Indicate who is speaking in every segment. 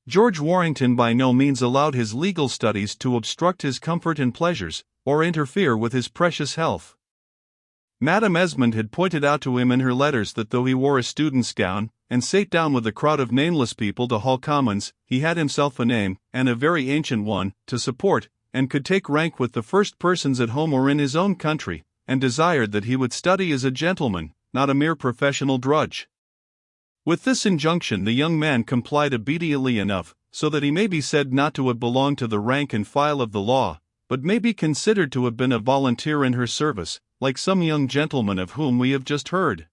Speaker 1: George Warrington by no means allowed his legal studies to obstruct his comfort and pleasures, or interfere with his precious health. Madame Esmond had pointed out to him in her letters that though he wore a student's gown, and sate down with a crowd of nameless people to Hall Commons, he had himself a name, and a very ancient one, to support, and could take rank with the first persons at home or in his own country, and desired that he would study as a gentleman, not a mere professional drudge. With this injunction the young man complied obediently enough, so that he may be said not to have belonged to the rank and file of the law, but may be considered to have been a volunteer in her service, like some young gentlemen of whom we have just heard.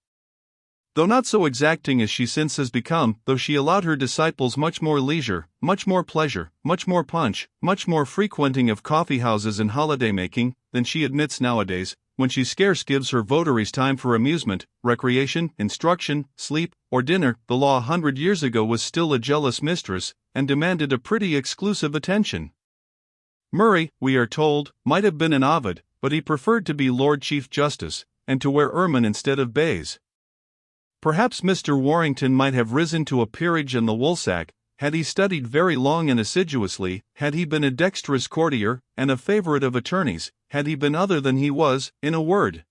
Speaker 1: Though not so exacting as she since has become, though she allowed her disciples much more leisure, much more pleasure, much more punch, much more frequenting of coffee-houses and holiday-making, than she admits nowadays, when she scarce gives her votaries time for amusement, recreation, instruction, sleep, or dinner, the law 100 years ago was still a jealous mistress, and demanded a pretty exclusive attention. Murray, we are told, might have been an Ovid, but he preferred to be Lord Chief Justice, and to wear ermine instead of baize. Perhaps Mr. Warrington might have risen to a peerage in the woolsack, had he studied very long and assiduously, had he been a dexterous courtier, and a favourite of attorneys, had he been other than he was, in a word.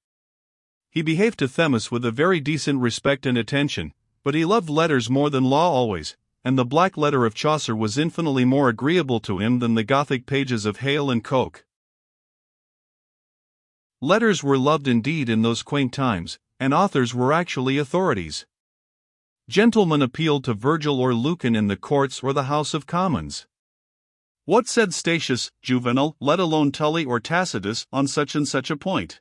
Speaker 1: He behaved to Themis with a very decent respect and attention, but he loved letters more than law always, and the black letter of Chaucer was infinitely more agreeable to him than the Gothic pages of Hale and Coke. Letters were loved indeed in those quaint times, and authors were actually authorities. Gentlemen appealed to Virgil or Lucan in the courts or the House of Commons. What said Statius, Juvenal, let alone Tully or Tacitus, on such and such a point?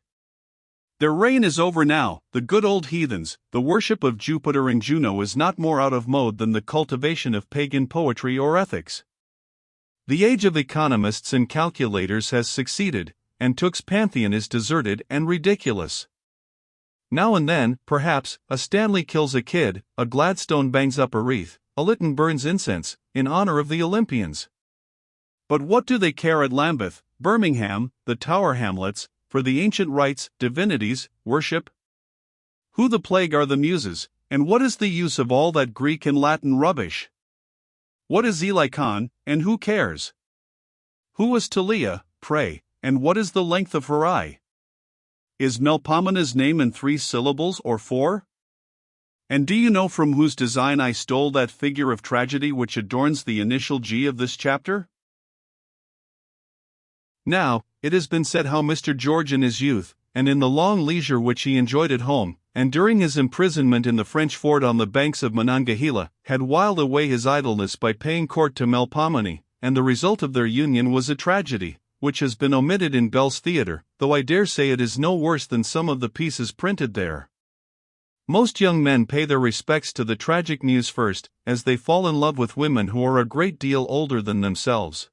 Speaker 1: Their reign is over now, the good old heathens. The worship of Jupiter and Juno is not more out of mode than the cultivation of pagan poetry or ethics. The age of economists and calculators has succeeded, and Tooke's pantheon is deserted and ridiculous. Now and then, perhaps, a Stanley kills a kid, a Gladstone bangs up a wreath, a Lytton burns incense, in honor of the Olympians. But what do they care at Lambeth, Birmingham, the Tower Hamlets, for the ancient rites, divinities, worship? Who the plague are the Muses, and what is the use of all that Greek and Latin rubbish? What is Helicon, and who cares? Who was Talia, pray, and what is the length of her eye? Is Melpomena's name in 3 syllables or 4? And do you know from whose design I stole that figure of tragedy which adorns the initial G of this chapter? Now, it has been said how Mr. George in his youth, and in the long leisure which he enjoyed at home, and during his imprisonment in the French fort on the banks of Monongahela, had whiled away his idleness by paying court to Melpomene, and the result of their union was a tragedy, which has been omitted in Bell's Theatre, though I dare say it is no worse than some of the pieces printed there. Most young men pay their respects to the tragic muse first, as they fall in love with women who are a great deal older than themselves.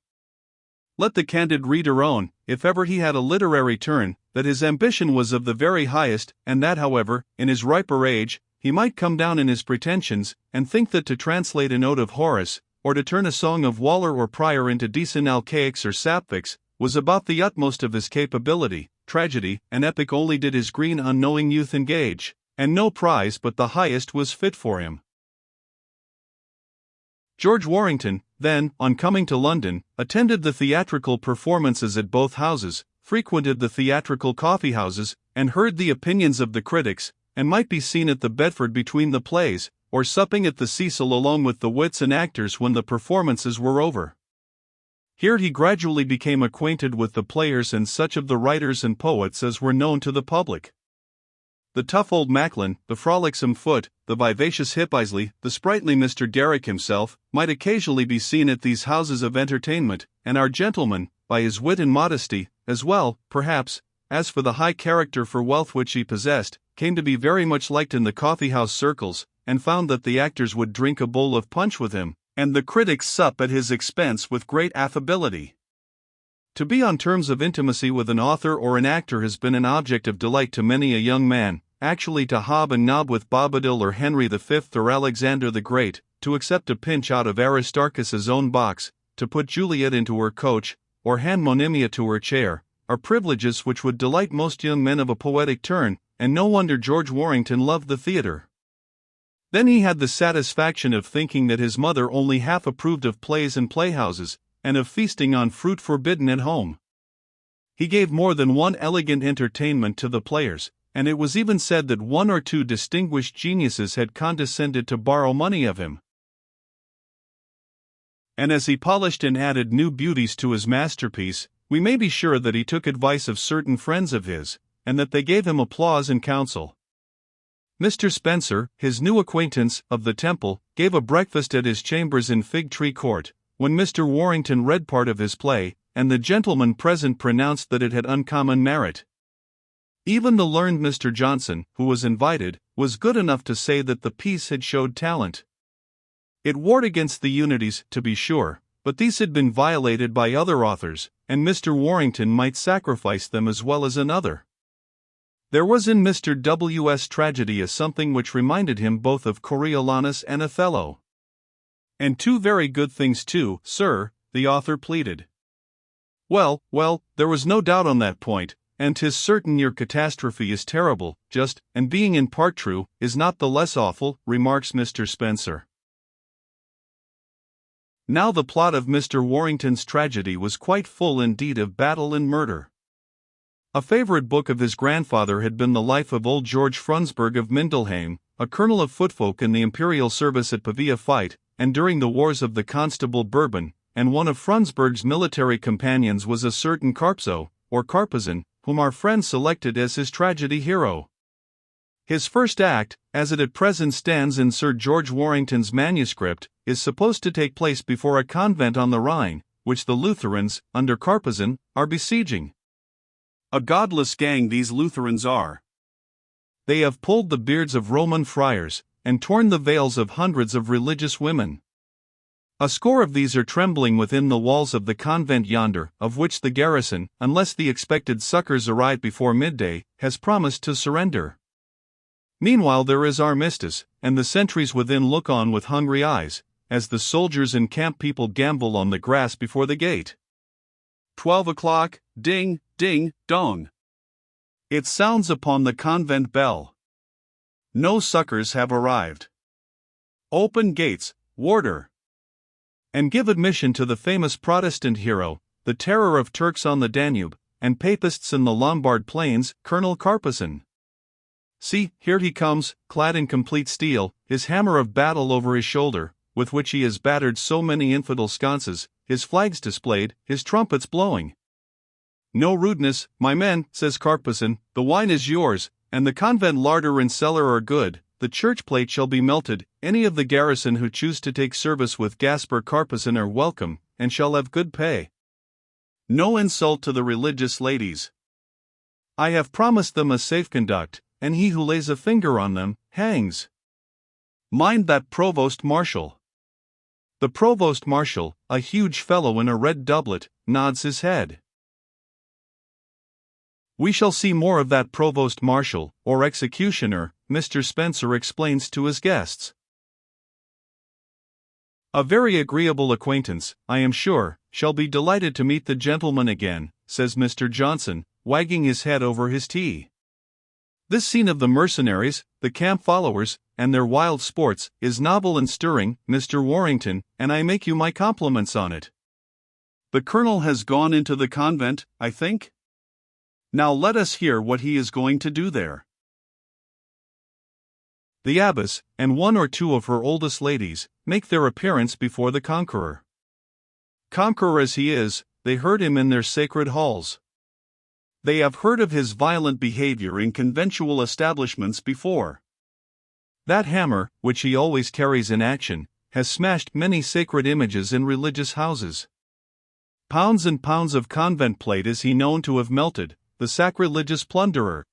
Speaker 1: Let the candid reader own, if ever he had a literary turn, that his ambition was of the very highest, and that however, in his riper age, he might come down in his pretensions, and think that to translate an ode of Horace, or to turn a song of Waller or Prior into decent Alcaics or Sapphics, was about the utmost of his capability. Tragedy and epic only did his green unknowing youth engage, and no prize but the highest was fit for him. George Warrington, then, on coming to London, attended the theatrical performances at both houses, frequented the theatrical coffee-houses, and heard the opinions of the critics, and might be seen at the Bedford between the plays, or supping at the Cecil along with the wits and actors when the performances were over. Here he gradually became acquainted with the players and such of the writers and poets as were known to the public. The tough old Macklin, the frolicsome Foote, the vivacious Hip Isley, the sprightly Mr. Derrick himself, might occasionally be seen at these houses of entertainment, and our gentleman, by his wit and modesty, as well, perhaps, as for the high character for wealth which he possessed, came to be very much liked in the coffee-house circles, and found that the actors would drink a bowl of punch with him, and the critics sup at his expense with great affability. To be on terms of intimacy with an author or an actor has been an object of delight to many a young man, actually to hob and nob with Bobadil or Henry V or Alexander the Great, to accept a pinch out of Aristarchus's own box, to put Juliet into her coach, or hand Monimia to her chair, are privileges which would delight most young men of a poetic turn, and no wonder George Warrington loved the theatre. Then he had the satisfaction of thinking that his mother only half approved of plays and playhouses, and of feasting on fruit forbidden at home. He gave more than one elegant entertainment to the players, and it was even said that one or two distinguished geniuses had condescended to borrow money of him. And as he polished and added new beauties to his masterpiece, we may be sure that he took advice of certain friends of his, and that they gave him applause and counsel. Mr. Spencer, his new acquaintance, of the Temple, gave a breakfast at his chambers in Fig Tree Court, when Mr. Warrington read part of his play, and the gentlemen present pronounced that it had uncommon merit. Even the learned Mr. Johnson, who was invited, was good enough to say that the piece had showed talent. It warred against the unities, to be sure, but these had been violated by other authors, and Mr. Warrington might sacrifice them as well as another. There was in Mr. W.'s tragedy a something which reminded him both of Coriolanus and Othello. And two very good things too, sir, the author pleaded. Well, there was no doubt on that point, and 'tis certain your catastrophe is terrible, just, and being in part true, is not the less awful, remarks Mr. Spencer. Now the plot of Mr. Warrington's tragedy was quite full indeed of battle and murder. A favorite book of his grandfather had been the life of old George Frunsberg of Mindelheim, a colonel of footfolk in the imperial service at Pavia fight, and during the wars of the Constable Bourbon, and one of Frunsberg's military companions was a certain Carpzo, or Carpezan, whom our friend selected as his tragedy hero. His first act, as it at present stands in Sir George Warrington's manuscript, is supposed to take place before a convent on the Rhine, which the Lutherans, under Carpezan, are besieging. A godless gang these Lutherans are. They have pulled the beards of Roman friars, and torn the veils of hundreds of religious women. A score of these are trembling within the walls of the convent yonder, of which the garrison, unless the expected succors arrive before midday, has promised to surrender. Meanwhile there is armistice, and the sentries within look on with hungry eyes, as the soldiers and camp people gambol on the grass before the gate. 12 o'clock, ding, ding, dong. It sounds upon the convent bell. No succors have arrived. Open gates, warder, and give admission to the famous Protestant hero, the terror of Turks on the Danube, and Papists in the Lombard plains, Colonel Carpezan. See, here he comes, clad in complete steel, his hammer of battle over his shoulder, with which he has battered so many infidel sconces, his flags displayed, his trumpets blowing. No rudeness, my men, says Carpezan, the wine is yours, and the convent larder and cellar are good, the church plate shall be melted, any of the garrison who choose to take service with Gaspar Carpezan are welcome, and shall have good pay. No insult to the religious ladies. I have promised them a safe conduct, and he who lays a finger on them, hangs. Mind that provost marshal. The provost marshal, a huge fellow in a red doublet, nods his head. We shall see more of that provost marshal, or executioner, Mr. Spencer explains to his guests. A very agreeable acquaintance, I am sure, shall be delighted to meet the gentleman again, says Mr. Johnson, wagging his head over his tea. This scene of the mercenaries, the camp followers, and their wild sports, is novel and stirring, Mr. Warrington, and I make you my compliments on it. The colonel has gone into the convent, I think? Now let us hear what he is going to do there. The abbess, and one or two of her oldest ladies, make their appearance before the conqueror. Conqueror as he is, they heard him in their sacred halls. They have heard of his violent behavior in conventual establishments before. That hammer, which he always carries in action, has smashed many sacred images in religious houses. Pounds and pounds of convent plate is he known to have melted, the sacrilegious plunderer.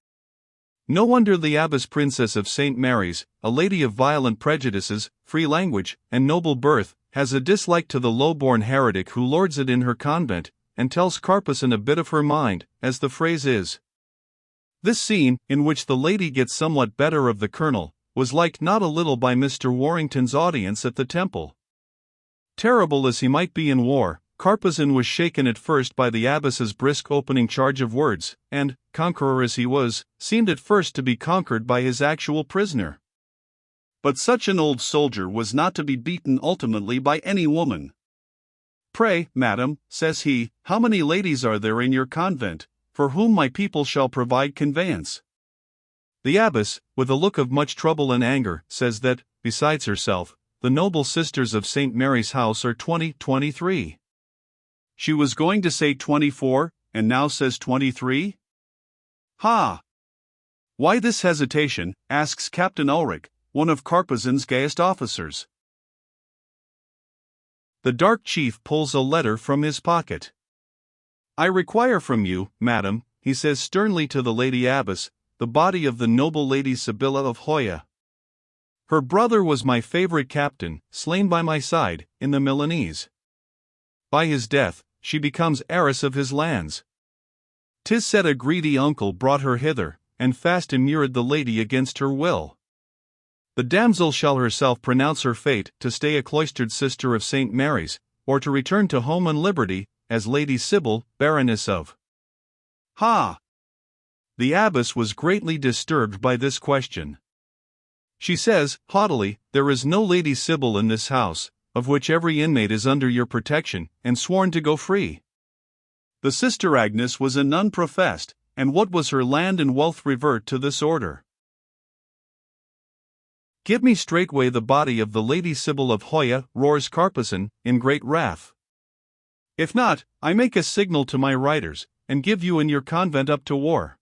Speaker 1: No wonder the abbess princess of St. Mary's, a lady of violent prejudices, free language, and noble birth, has a dislike to the low-born heretic who lords it in her convent, and tells Carpezan a bit of her mind, as the phrase is. This scene, in which the lady gets somewhat better of the colonel, was liked not a little by Mr. Warrington's audience at the Temple. Terrible as he might be in war, Carpezan was shaken at first by the abbess's brisk opening charge of words, and, conqueror as he was, seemed at first to be conquered by his actual prisoner.
Speaker 2: But such an old soldier was not to be beaten ultimately by any woman. "Pray, madam," says he, "how many ladies are there in your convent, for whom my people shall provide conveyance?" The abbess, with a look of much trouble and anger, says that, besides herself, the noble sisters of St. Mary's house are 23. She was going to say 24, and now says 23? Ha! Why this hesitation? Asks Captain Ulrich, one of Carpezan's gayest officers. The dark chief pulls a letter from his pocket. "I require from you, madam," he says sternly to the lady abbess, "the body of the noble lady Sibylla of Hoya. Her brother was my favorite captain, slain by my side, in the Milanese. By his death, she becomes heiress of his lands. 'Tis said a greedy uncle brought her hither, and fast immured the lady against her will. The damsel shall herself pronounce her fate, to stay a cloistered sister of St. Mary's, or to return to home and liberty, as Lady Sybil, Baroness of." Ha! The abbess was greatly disturbed by this question. She says, haughtily, "There is no Lady Sybil in this house, of which every inmate is under your protection, and sworn to go free." The sister Agnes was a nun professed, and what was her land and wealth revert to this order. "Give me straightway the body of the Lady Sybil of Hoya," roars Carpezan, in great wrath. "If not, I make a signal to my riders, and give you and your convent up to war."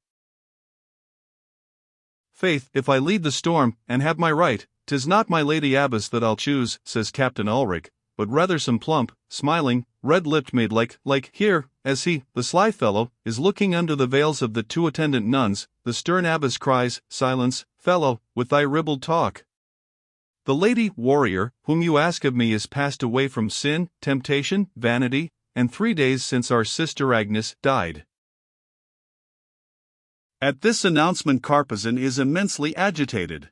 Speaker 2: "Faith, if I lead the storm, and have my right, 'tis not my lady abbess that I'll choose," says Captain Ulrich, "but rather some plump, smiling, red-lipped maid like here," as he, the sly fellow, is looking under the veils of the two attendant nuns. The stern abbess cries, "Silence, fellow, with thy ribald talk. The lady, warrior, whom you ask of me is passed away from sin, temptation, vanity, and 3 days since our sister Agnes died." At this announcement Carpezan is immensely agitated.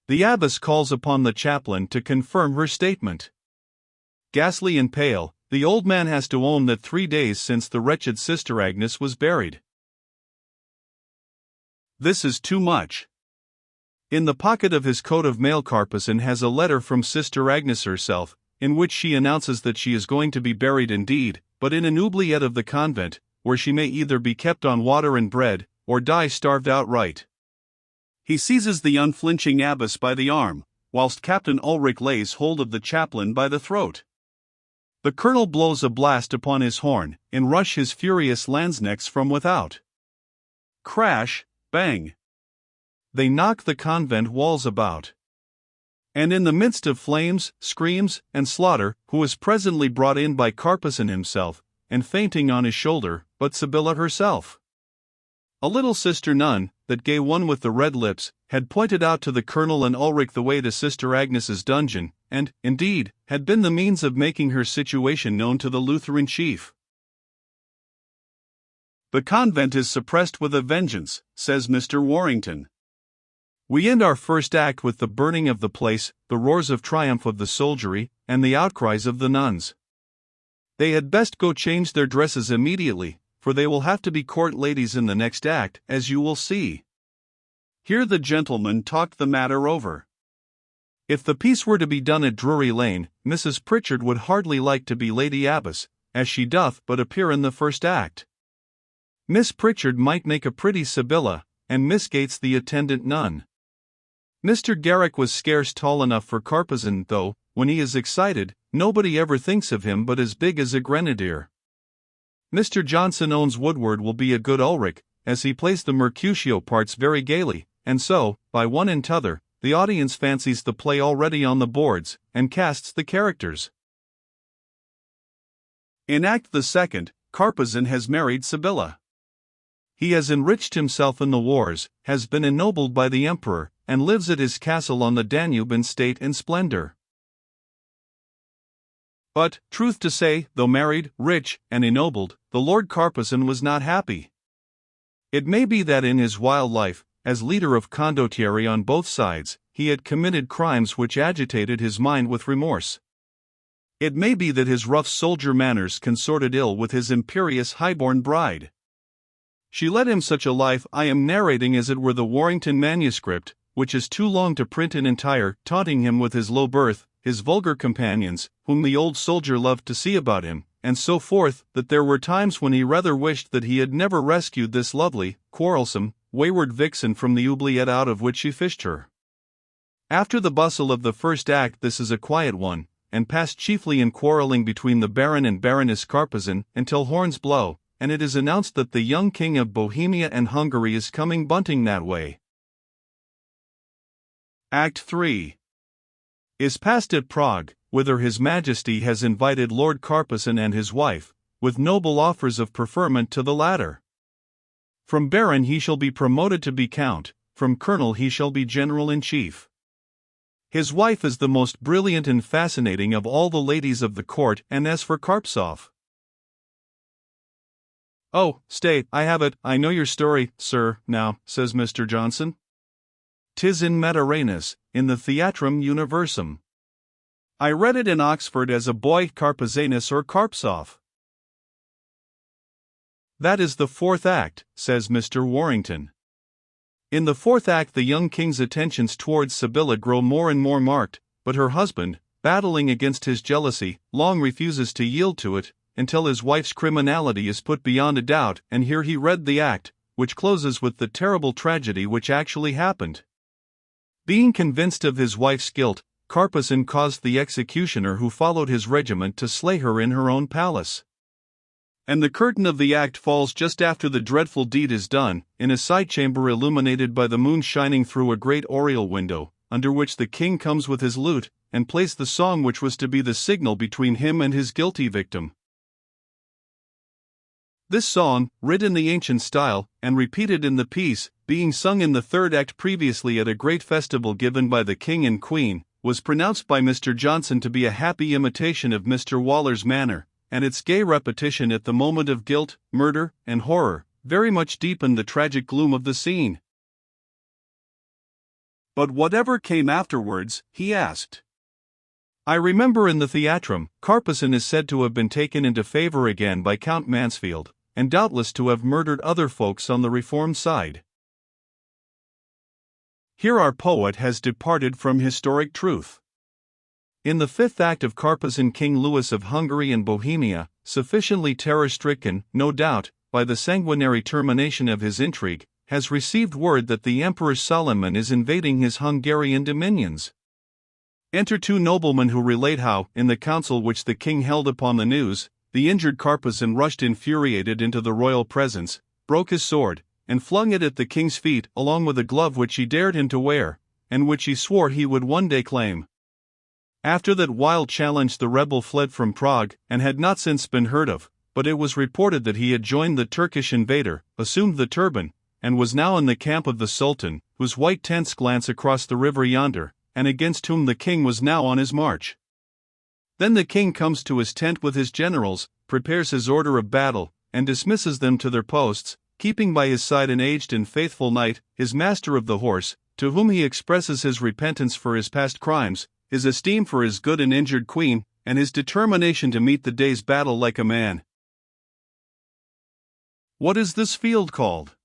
Speaker 2: The abbess calls upon the chaplain to confirm her statement. Ghastly and pale, the old man has to own that 3 days since the wretched sister Agnes was buried. This is too much. In the pocket of his coat of mail Carpezan has a letter from Sister Agnes herself, in which she announces that she is going to be buried indeed, but in an oubliette of the convent, where she may either be kept on water and bread, or die starved outright. He seizes the unflinching abbess by the arm, whilst Captain Ulrich lays hold of the chaplain by the throat. The colonel blows a blast upon his horn, and rush his furious lanzknechts from without. Crash, bang! They knock the convent walls about. And in the midst of flames, screams, and slaughter, who is presently brought in by Carpezan himself, and fainting on his shoulder, but Sibylla herself. A little sister nun, that gay one with the red lips, had pointed out to the colonel and Ulrich the way to Sister Agnes's dungeon, and, indeed, had been the means of making her situation known to the Lutheran chief. "The convent is suppressed with a vengeance," says Mr. Warrington. "We end our first act with the burning of the place, the roars of triumph of the soldiery, and the outcries of the nuns. They had best go change their dresses immediately, for they will have to be court ladies in the next act, as you will see." Here the gentlemen talked the matter over. If the piece were to be done at Drury Lane, Mrs. Pritchard would hardly like to be Lady Abbess, as she doth but appear in the first act. Miss Pritchard might make a pretty Sibylla, and Miss Gates the attendant nun. Mr. Garrick was scarce tall enough for Carpezan, though, when he is excited, nobody ever thinks of him but as big as a grenadier. Mr. Johnson owns Woodward will be a good Ulrich, as he plays the Mercutio parts very gaily, and so, by one and t'other, the audience fancies the play already on the boards, and casts the characters. In Act the Second, Carpezan has married Sibylla. He has enriched himself in the wars, has been ennobled by the emperor, and lives at his castle on the Danube in state and splendor. But, truth to say, though married, rich, and ennobled, the Lord Carpezan was not happy. It may be that in his wild life, as leader of condottieri on both sides, he had committed crimes which agitated his mind with remorse. It may be that his rough soldier manners consorted ill with his imperious highborn bride. She led him such a life I am narrating as it were the Warrington manuscript, which is too long to print in entire, taunting him with his low birth, his vulgar companions, whom the old soldier loved to see about him, and so forth, that there were times when he rather wished that he had never rescued this lovely, quarrelsome, wayward vixen from the oubliette out of which she fished her. After the bustle of the first act, this is a quiet one, and passed chiefly in quarreling between the Baron and Baroness Carpezan, until horns blow, and it is announced that the young King of Bohemia and Hungary is coming bunting that way. Act 3 is passed at Prague, whither His Majesty has invited Lord Carpezan and his wife, with noble offers of preferment to the latter. From Baron he shall be promoted to be Count, from Colonel he shall be General-in-Chief. His wife is the most brilliant and fascinating of all the ladies of the court, and as for Karpsov— "Oh, stay, I have it, I know your story, sir, now," says Mr. Johnson. "'Tis in Matarenus, in the Theatrum Universum. I read it in Oxford as a boy, Carpezanus or Karpsov." "That is the fourth act," says Mr. Warrington. "In the fourth act the young king's attentions towards Sibylla grow more and more marked, but her husband, battling against his jealousy, long refuses to yield to it, until his wife's criminality is put beyond a doubt, and here he read the act, which closes with the terrible tragedy which actually happened. Being convinced of his wife's guilt, Carpezan caused the executioner who followed his regiment to slay her in her own palace. And the curtain of the act falls just after the dreadful deed is done, in a side chamber illuminated by the moon shining through a great oriel window, under which the king comes with his lute, and plays the song which was to be the signal between him and his guilty victim. This song, writ in the ancient style, and repeated in the piece, being sung in the third act previously at a great festival given by the king and queen, was pronounced by Mr. Johnson to be a happy imitation of Mr. Waller's manner, and its gay repetition at the moment of guilt, murder, and horror, very much deepened the tragic gloom of the scene." "But whatever came afterwards?" he asked. "I remember in the Theatrum, Carpezan is said to have been taken into favor again by Count Mansfield, and doubtless to have murdered other folks on the reformed side." Here our poet has departed from historic truth. In the fifth act of Carpezan, King Louis of Hungary and Bohemia, sufficiently terror-stricken, no doubt, by the sanguinary termination of his intrigue, has received word that the Emperor Solomon is invading his Hungarian dominions. Enter two noblemen who relate how, in the council which the king held upon the news, the injured Carpezan rushed infuriated into the royal presence, broke his sword, and flung it at the king's feet along with a glove which he dared him to wear, and which he swore he would one day claim. After that wild challenge the rebel fled from Prague, and had not since been heard of, but it was reported that he had joined the Turkish invader, assumed the turban, and was now in the camp of the Sultan, whose white tents glance across the river yonder, and against whom the king was now on his march. Then the king comes to his tent with his generals, prepares his order of battle, and dismisses them to their posts, keeping by his side an aged and faithful knight, his master of the horse, to whom he expresses his repentance for his past crimes, his esteem for his good and injured queen, and his determination to meet the day's battle like a man. What is this field called?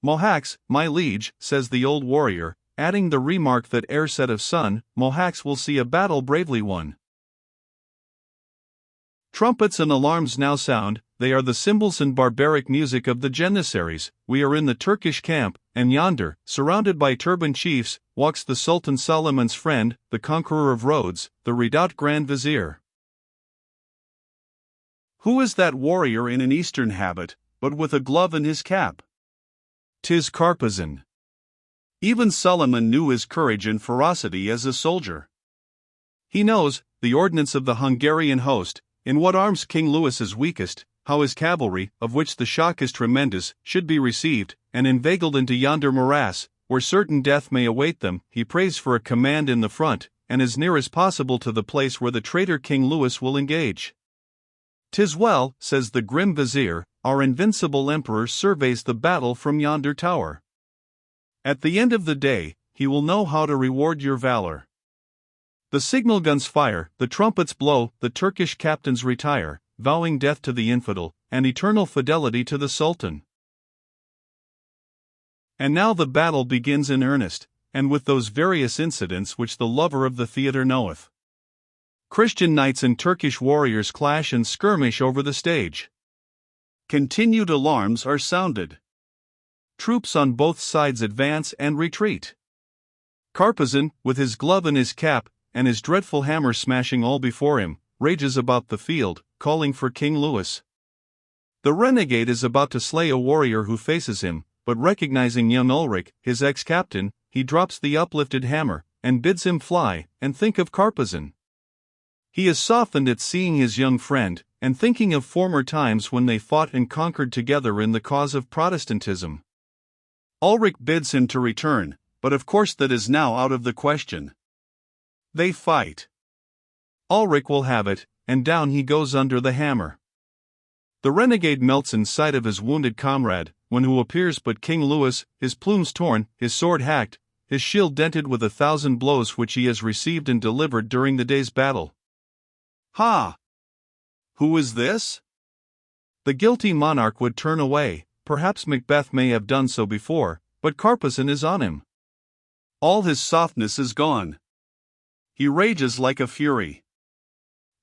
Speaker 2: Mohacs, my liege, says the old warrior, adding the remark that ere set of sun, Mohacs will see a battle bravely won. Trumpets and alarms now sound, they are the cymbals and barbaric music of the Janissaries. We are in the Turkish camp, and yonder, surrounded by turbaned chiefs, walks the Sultan Solomon's friend, the conqueror of Rhodes, the redoubt Grand Vizier. Who is that warrior in an eastern habit, but with a glove in his cap? 'Tis Carpezan. Even Solomon knew his courage and ferocity as a soldier. He knows the ordnance of the Hungarian host, in what arms King Louis is weakest, how his cavalry, of which the shock is tremendous, should be received, and inveigled into yonder morass, where certain death may await them. He prays for a command in the front, and as near as possible to the place where the traitor King Louis will engage. "'Tis well," says the grim vizier, "our invincible emperor surveys the battle from yonder tower. At the end of the day, he will know how to reward your valor." The signal guns fire, the trumpets blow, the Turkish captains retire, vowing death to the infidel, and eternal fidelity to the Sultan.
Speaker 1: And now the battle begins in earnest, and with those various incidents which the lover of the theatre knoweth. Christian knights and Turkish warriors clash and skirmish over the stage. Continued alarms are sounded. Troops on both sides advance and retreat. Carpezan, with his glove in his cap, and his dreadful hammer smashing all before him, rages about the field, calling for King Louis. The renegade is about to slay a warrior who faces him, but recognizing young Ulrich, his ex-captain, he drops the uplifted hammer, and bids him fly, and think of Carpezan. He is softened at seeing his young friend, and thinking of former times when they fought and conquered together in the cause of Protestantism. Ulrich bids him to return, but of course that is now out of the question. They fight. Ulrich will have it, and down he goes under the hammer. The renegade melts in sight of his wounded comrade, when who appears but King Louis, his plumes torn, his sword hacked, his shield dented with 1,000 blows which he has received and delivered during the day's battle. Ha! Who is this? The guilty monarch would turn away, perhaps Macbeth may have done so before, but Carpezan is on him. All his softness is gone. He rages like a fury.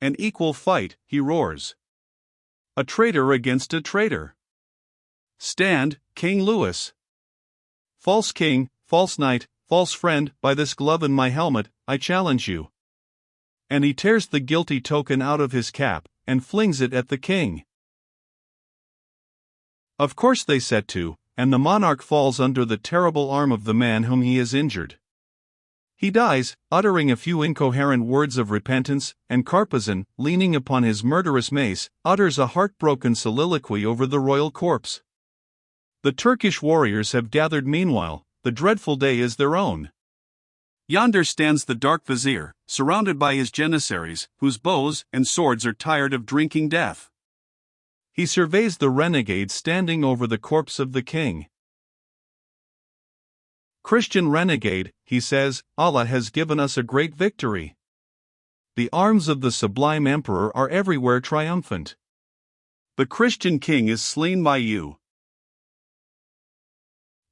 Speaker 1: An equal fight, he roars. A traitor against a traitor. Stand, King Louis. False king, false knight, false friend, by this glove and my helmet, I challenge you. And he tears the guilty token out of his cap, and flings it at the king. Of course they set to, and the monarch falls under the terrible arm of the man whom he has injured. He dies, uttering a few incoherent words of repentance, and Carpezan, leaning upon his murderous mace, utters a heartbroken soliloquy over the royal corpse. The Turkish warriors have gathered meanwhile, the dreadful day is their own. Yonder stands the dark vizier, surrounded by his janissaries, whose bows and swords are tired of drinking death. He surveys the renegade standing over the corpse of the king. Christian renegade, he says, Allah has given us a great victory. The arms of the sublime emperor are everywhere triumphant. The Christian king is slain by you.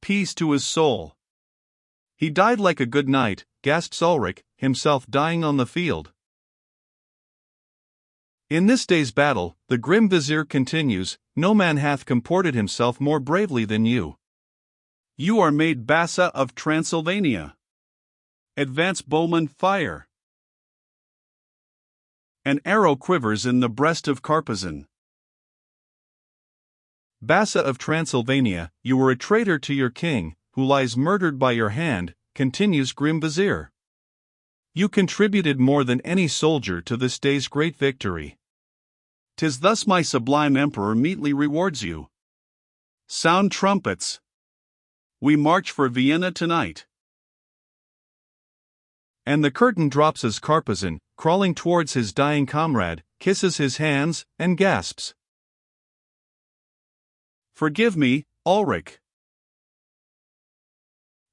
Speaker 1: Peace to his soul. He died like a good knight, gasps Ulrich, himself dying on the field. In this day's battle, the grim vizier continues, no man hath comported himself more bravely than you. You are made Bassa of Transylvania. Advance, bowman, fire. An arrow quivers in the breast of Carpezan. Bassa of Transylvania, you were a traitor to your king, who lies murdered by your hand, continues grim vizier. You contributed more than any soldier to this day's great victory. 'Tis thus my sublime emperor meetly rewards you. Sound trumpets. We march for Vienna tonight. And the curtain drops as Carpezan, crawling towards his dying comrade, kisses his hands, and gasps. Forgive me, Ulrich.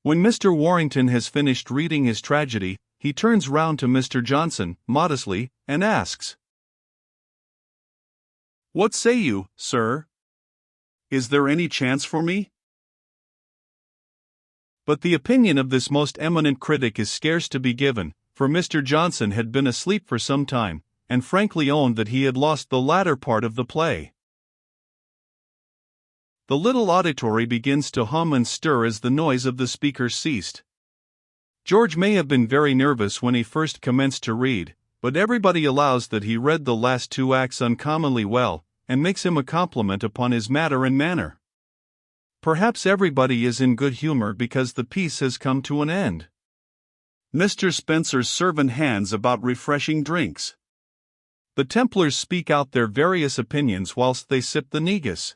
Speaker 1: When Mr. Warrington has finished reading his tragedy, he turns round to Mr. Johnson, modestly, and asks, What say you, sir? Is there any chance for me? But the opinion of this most eminent critic is scarce to be given, for Mr. Johnson had been asleep for some time, and frankly owned that he had lost the latter part of the play. The little auditory begins to hum and stir as the noise of the speaker ceased. George may have been very nervous when he first commenced to read, but everybody allows that he read the last 2 acts uncommonly well, and makes him a compliment upon his matter and manner. Perhaps everybody is in good humor because the piece has come to an end. Mr. Spencer's servant hands about refreshing drinks. The Templars speak out their various opinions whilst they sip the negus.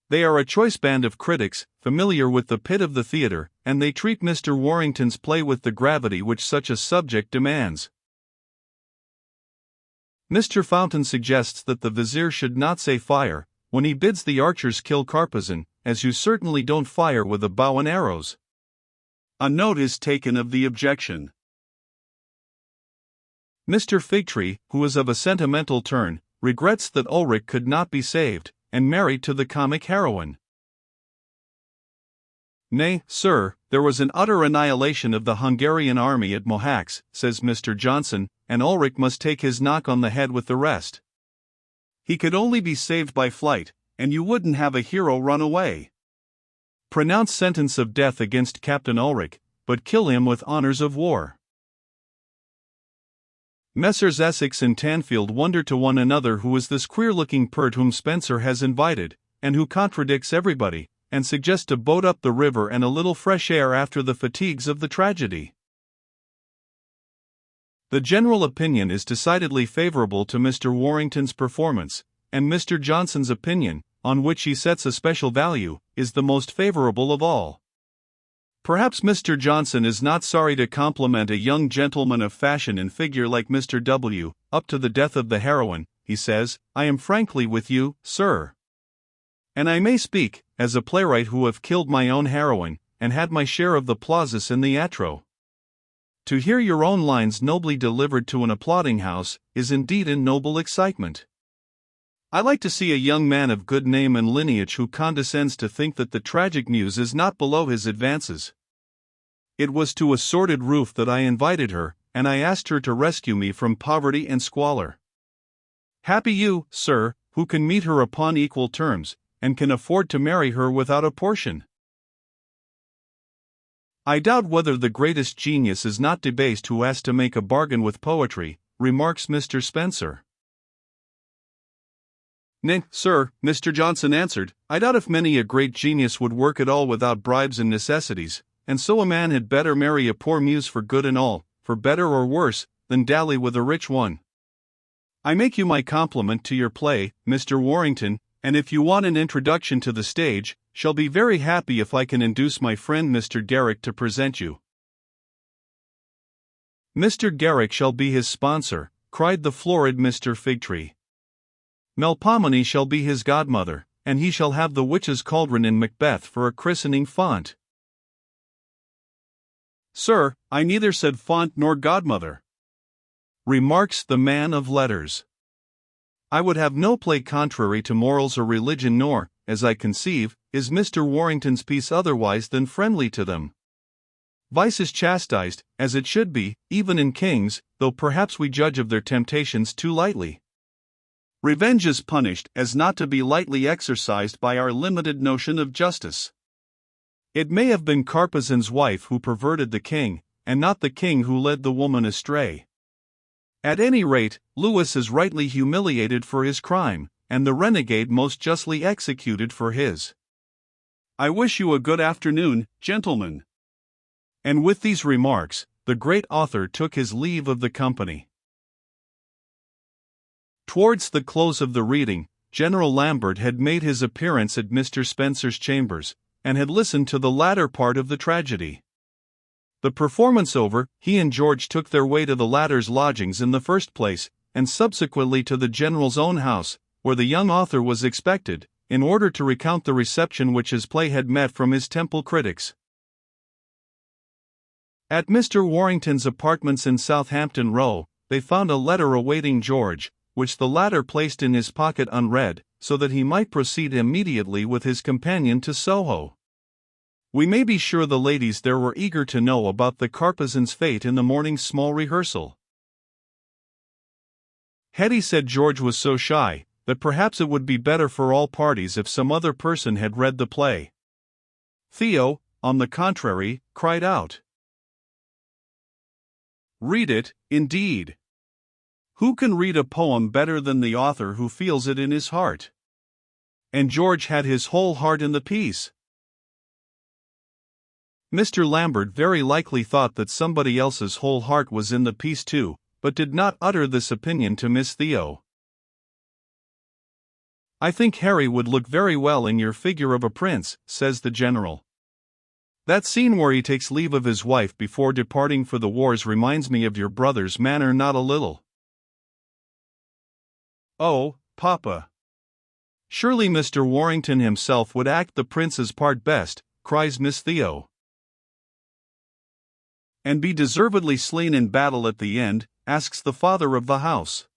Speaker 1: They are a choice band of critics, familiar with the pit of the theatre, and they treat Mr. Warrington's play with the gravity which such a subject demands. Mr. Fountain suggests that the vizier should not say fire, when he bids the archers kill Carpezan, as you certainly don't fire with a bow and arrows. A note is taken of the objection. Mr. Figtree, who is of a sentimental turn, regrets that Ulrich could not be saved, and married to the comic heroine. Nay, sir, there was an utter annihilation of the Hungarian army at Mohacs, says Mr. Johnson, and Ulrich must take his knock on the head with the rest. He could only be saved by flight, and you wouldn't have a hero run away. Pronounce sentence of death against Captain Ulrich, but kill him with honors of war. Messrs. Essex and Tanfield wonder to one another who is this queer-looking pert whom Spencer has invited, and who contradicts everybody, and suggests to boat up the river and a little fresh air after the fatigues of the tragedy. The general opinion is decidedly favorable to Mr. Warrington's performance, and Mr. Johnson's opinion, on which he sets a special value, is the most favorable of all. Perhaps Mr. Johnson is not sorry to compliment a young gentleman of fashion and figure like Mr. W., up to the death of the heroine. He says, "I am frankly with you, sir. And I may speak, as a playwright who have killed my own heroine, and had my share of the plausus in the atro. To hear your own lines nobly delivered to an applauding house, is indeed a noble excitement. I like to see a young man of good name and lineage who condescends to think that the tragic muse is not below his advances. It was to a sordid roof that I invited her, and I asked her to rescue me from poverty and squalor. Happy you, sir, who can meet her upon equal terms, and can afford to marry her without a portion." I doubt whether the greatest genius is not debased who has to make a bargain with poetry, remarks Mr. Spencer. "Nay, sir," Mr. Johnson answered, "I doubt if many a great genius would work at all without bribes and necessities, and so a man had better marry a poor muse for good and all, for better or worse, than dally with a rich one. I make you my compliment to your play, Mr. Warrington, and if you want an introduction to the stage, shall be very happy if I can induce my friend Mr. Garrick to present you." "Mr. Garrick shall be his sponsor," cried the florid Mr. Figtree. "Melpomene shall be his godmother, and he shall have the witch's cauldron in Macbeth for a christening font." "Sir, I neither said font nor godmother," remarks the man of letters. "I would have no play contrary to morals or religion, nor, as I conceive, is Mr. Warrington's piece otherwise than friendly to them. Vice is chastised, as it should be, even in kings, though perhaps we judge of their temptations too lightly. Revenge is punished, as not to be lightly exercised by our limited notion of justice. It may have been Carpezan's wife who perverted the king, and not the king who led the woman astray. At any rate, Lewis is rightly humiliated for his crime, and the renegade most justly executed for his. I wish you a good afternoon, gentlemen." And with these remarks, the great author took his leave of the company. Towards the close of the reading, General Lambert had made his appearance at Mr. Spencer's chambers, and had listened to the latter part of the tragedy. The performance over, he and George took their way to the latter's lodgings in the first place, and subsequently to the General's own house, where the young author was expected, in order to recount the reception which his play had met from his Temple critics. At Mr. Warrington's apartments in Southampton Row, they found a letter awaiting George, which the latter placed in his pocket unread, so that he might proceed immediately with his companion to Soho. We may be sure the ladies there were eager to know about the Carpezan's fate in the morning's small rehearsal. Hetty said George was so shy, that perhaps it would be better for all parties if some other person had read the play. Theo, on the contrary, cried out, "Read it, indeed! Who can read a poem better than the author who feels it in his heart?" And George had his whole heart in the piece. Mr. Lambert very likely thought that somebody else's whole heart was in the piece too, but did not utter this opinion to Miss Theo. "I think Harry would look very well in your figure of a prince," says the General. "That scene where he takes leave of his wife before departing for the wars reminds me of your brother's manner not a little." "Oh, Papa! Surely Mr. Warrington himself would act the prince's part best," cries Miss Theo. "And be deservedly slain in battle at the end?" asks the father of the house.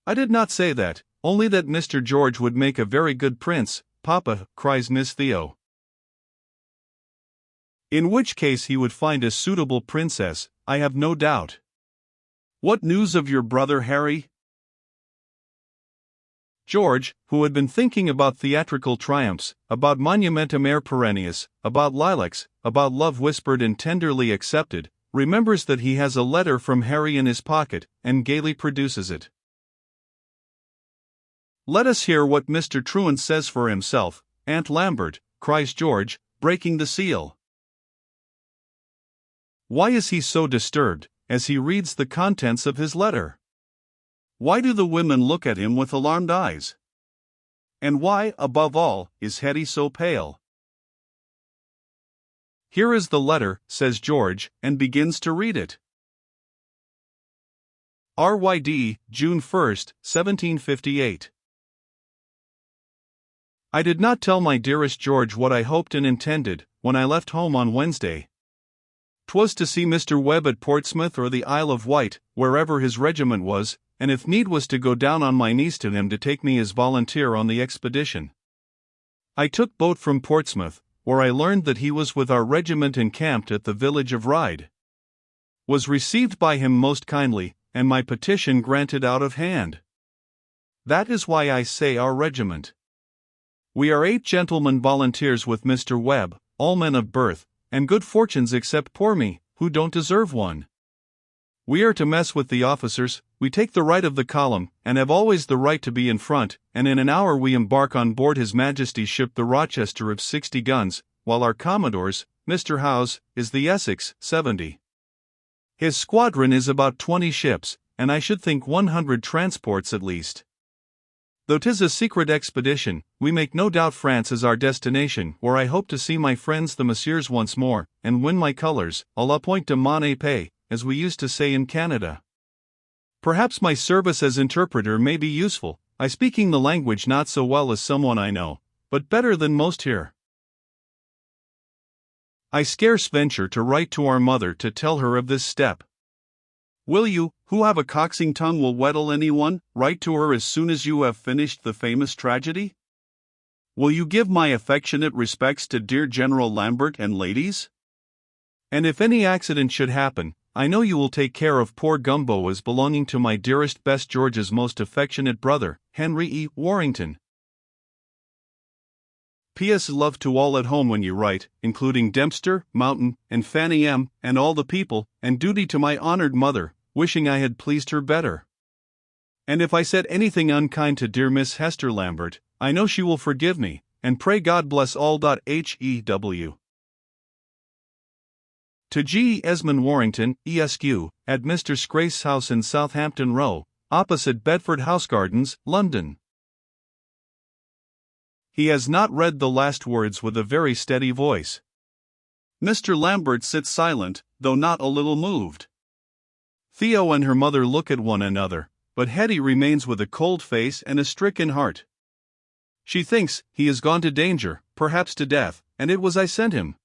Speaker 1: "I did not say that, only that Mr. George would make a very good prince, Papa," cries Miss Theo. In which case he would find a suitable princess, I have no doubt.
Speaker 2: What news of your brother Harry?
Speaker 1: George, who had been thinking about theatrical triumphs, about monumentum aer perennius, about lilacs, about love whispered and tenderly accepted, remembers that he has a letter from Harry in his pocket, and gaily produces it.
Speaker 2: Let us hear what Mr. Truant says for himself, Aunt Lambert, cries George, breaking the seal.
Speaker 1: Why is he so disturbed, as he reads the contents of his letter?
Speaker 2: Why do the women look at him with alarmed eyes? And why, above all, is Hetty so pale?
Speaker 1: Here is the letter, says George, and begins to read it. RYD, June 1st, 1758. I did not tell my dearest George what I hoped and intended, when I left home on Wednesday. 'Twas to see Mr. Webb at Portsmouth or the Isle of Wight, wherever his regiment was, and if need was to go down on my knees to him to take me as volunteer on the expedition. I took boat from Portsmouth, where I learned that he was with our regiment encamped at the village of Ryde. Was received by him most kindly, and my petition granted out of hand. That is why I say our regiment. We are 8 gentlemen volunteers with Mr. Webb, all men of birth, and good fortunes except poor me, who don't deserve one. We are to mess with the officers, we take the right of the column, and have always the right to be in front, and in an hour we embark on board His Majesty's ship the Rochester of 60 guns, while our Commodore's, Mr. Howe's, is the Essex, 70. His squadron is about 20 ships, and I should think 100 transports at least. Though 'tis a secret expedition, we make no doubt France is our destination, where I hope to see my friends the Messieurs once more, and win my colors, à la point de mon épée, as we used to say in Canada. Perhaps my service as interpreter may be useful, I speaking the language not so well as someone I know, but better than most here. I scarce venture to write to our mother to tell her of this step.
Speaker 2: Will you, who have a coaxing tongue will wheedle anyone, write to her as soon as you have finished the famous tragedy? Will you give my affectionate respects to dear General Lambert and ladies?
Speaker 1: And if any accident should happen, I know you will take care of poor Gumbo as belonging to my dearest best George's most affectionate brother, Henry E. Warrington. P.S. Love to all at home when you write, including Dempster, Mountain, and Fanny M., and all the people, and duty to my honored mother, wishing I had pleased her better. And if I said anything unkind to dear Miss Hester Lambert, I know she will forgive me, and pray God bless all. HEW. To G. Esmond Warrington, Esq., at Mr. Scrace's house in Southampton Row, opposite Bedford House Gardens, London. He has not read the last words with a very steady voice.
Speaker 2: Mr. Lambert sits silent, though not a little moved.
Speaker 1: Theo and her mother look at one another, but Hetty remains with a cold face and a stricken heart. She thinks he has gone to danger, perhaps to death, and it was I sent him.